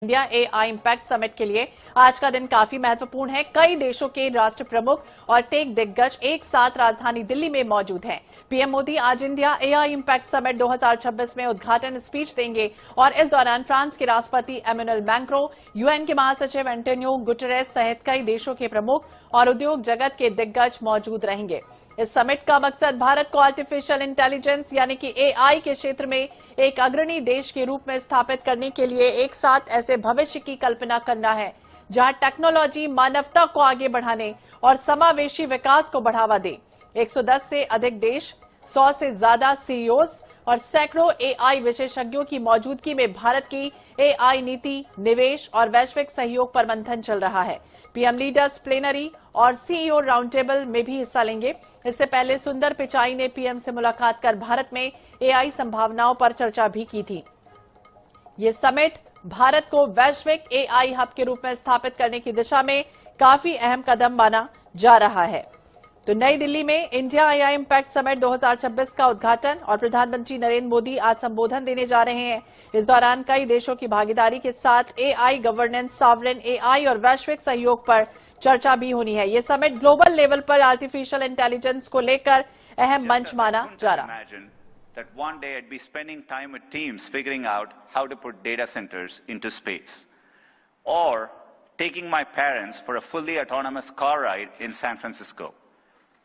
India AI impact summit के लिए आज का दिन काफी महत्वपूर्ण है। कई देशों के राष्ट्र प्रमुख और टेक दिग्गज एक साथ राजधानी दिल्ली में मौजूद हैं। पीएम मोदी आज इंडिया एआई इम्पैक्ट समिट 2026 में उद्घाटन स्पीच देंगे और इस दौरान फ्रांस के राष्ट्रपति एमेनुअल मैक्रों, यूएन के महासचिव एंटोनियो गुटेरेस सहित कई देशों के प्रमुख और उद्योग जगत के दिग्गज मौजूद रहेंगे। इस समिट का मकसद भारत को आर्टिफिशियल इंटेलिजेंस यानी कि एआई के क्षेत्र में एक अग्रणी देश के रूप में स्थापित करने के लिए एक साथ ऐसे भविष्य की कल्पना करना है जहां टेक्नोलॉजी मानवता को आगे बढ़ाने और समावेशी विकास को बढ़ावा दे। 110 से अधिक देश, 100 से ज्यादा सीईओज और सैकड़ों एआई विशेषज्ञों की मौजूदगी में भारत की एआई नीति, निवेश और वैश्विक सहयोग पर मंथन चल रहा है। पीएम लीडर्स प्लेनरी और सीईओ राउंड टेबल में भी हिस्सा लेंगे। इससे पहले सुंदर पिचाई ने पीएम से मुलाकात कर भारत में एआई संभावनाओं पर चर्चा भी की थी। ये समिट भारत को वैश्विक एआई हब के रूप में स्थापित करने की दिशा में काफी अहम कदम माना जा रहा है। तो नई दिल्ली में इंडिया एआई इम्पैक्ट समिट 2026 का उद्घाटन और प्रधानमंत्री नरेंद्र मोदी आज संबोधन देने जा रहे हैं। इस दौरान कई देशों की भागीदारी के साथ एआई गवर्नेंस, सॉवरेन एआई और वैश्विक सहयोग पर चर्चा भी होनी है। ये समिट ग्लोबल लेवल पर आर्टिफिशियल इंटेलिजेंस को लेकर अहम मंच माना जा रहा है। That one day I'd be spending time with teams figuring out how to put data centers into space, or taking my parents for a fully autonomous car ride in San Francisco.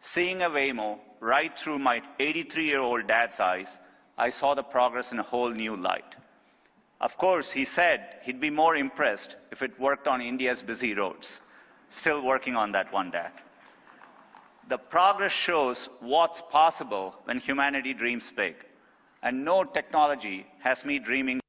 Seeing a Waymo right through my 83-year-old dad's eyes, I saw the progress in a whole new light. Of course, he said he'd be more impressed if it worked on India's busy roads. Still working on that one, Dad. The progress shows what's possible when humanity dreams big, and no technology has me dreaming.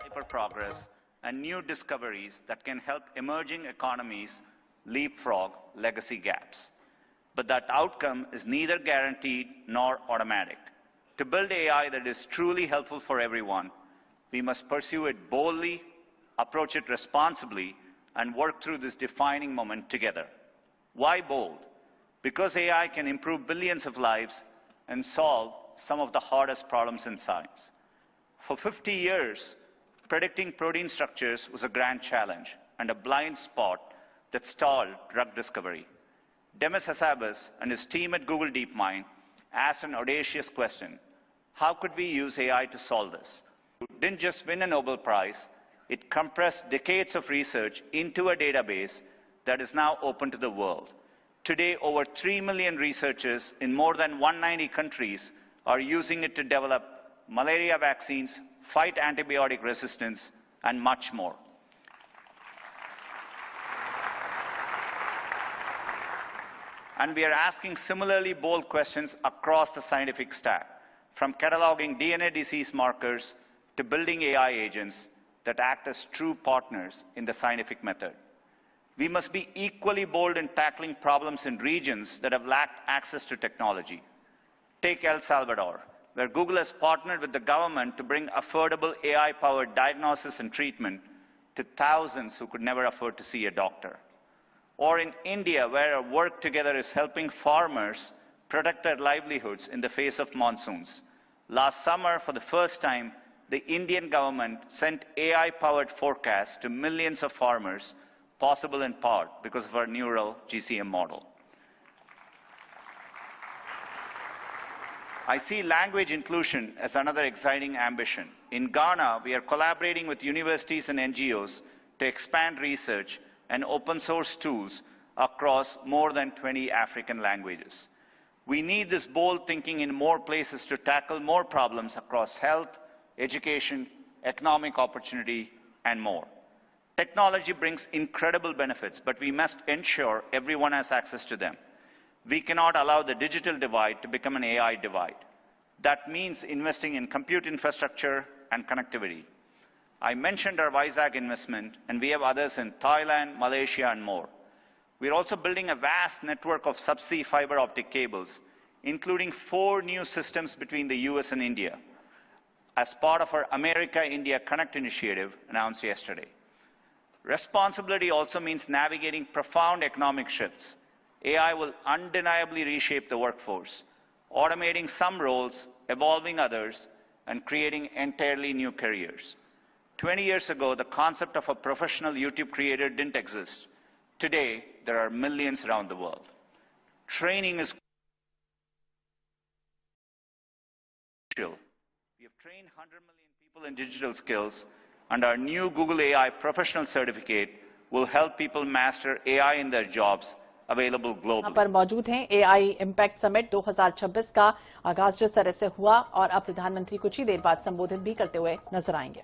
Hyper progress and new discoveries that can help emerging economies leapfrog legacy gaps. But that outcome is neither guaranteed nor automatic. To build AI that is truly helpful for everyone, we must pursue it boldly, approach it responsibly, and work through this defining moment together. Why bold? Because AI can improve billions of lives and solve some of the hardest problems in science. For 50 years, predicting protein structures was a grand challenge and a blind spot that stalled drug discovery. Demis Hassabis and his team at Google DeepMind asked an audacious question: how could we use AI to solve this? It didn't just win a Nobel Prize, it compressed decades of research into a database that is now open to the world. Today, over 3 million researchers in more than 190 countries are using it to develop malaria vaccines, fight antibiotic resistance, and much more. And we are asking similarly bold questions across the scientific stack, from cataloging DNA disease markers to building AI agents that act as true partners in the scientific method. We must be equally bold in tackling problems in regions that have lacked access to technology. Take El Salvador, where Google has partnered with the government to bring affordable AI-powered diagnosis and treatment to thousands who could never afford to see a doctor. Or in India, where our work together is helping farmers protect their livelihoods in the face of monsoons. Last summer, for the first time, the Indian government sent AI-powered forecasts to millions of farmers, possible in part because of our neural GCM model. I see language inclusion as another exciting ambition. In Ghana, we are collaborating with universities and NGOs to expand research and open source tools across more than 20 African languages. We need this bold thinking in more places to tackle more problems across health, education, economic opportunity, and more. Technology brings incredible benefits, but we must ensure everyone has access to them. We cannot allow the digital divide to become an AI divide. That means investing in compute infrastructure and connectivity. I mentioned our Vizag investment, and we have others in Thailand, Malaysia, and more. We're also building a vast network of subsea fiber optic cables, including 4 new systems between the US and India, as part of our America-India Connect initiative announced yesterday. Responsibility also means navigating profound economic shifts. AI will undeniably reshape the workforce, automating some roles, evolving others, and creating entirely new careers. 20 years ago, the concept of a professional YouTube creator didn't exist. Today, there are millions around the world. Training is crucial. We have trained 100 million people in digital skills, and our new Google AI professional certificate will help people master AI in their jobs, available यहाँ globally. पर मौजूद हैं। AI impact summit 2026 का आगाज जिस तरह से हुआ और अब प्रधानमंत्री कुछ ही देर बाद संबोधित भी करते हुए नजर आएंगे।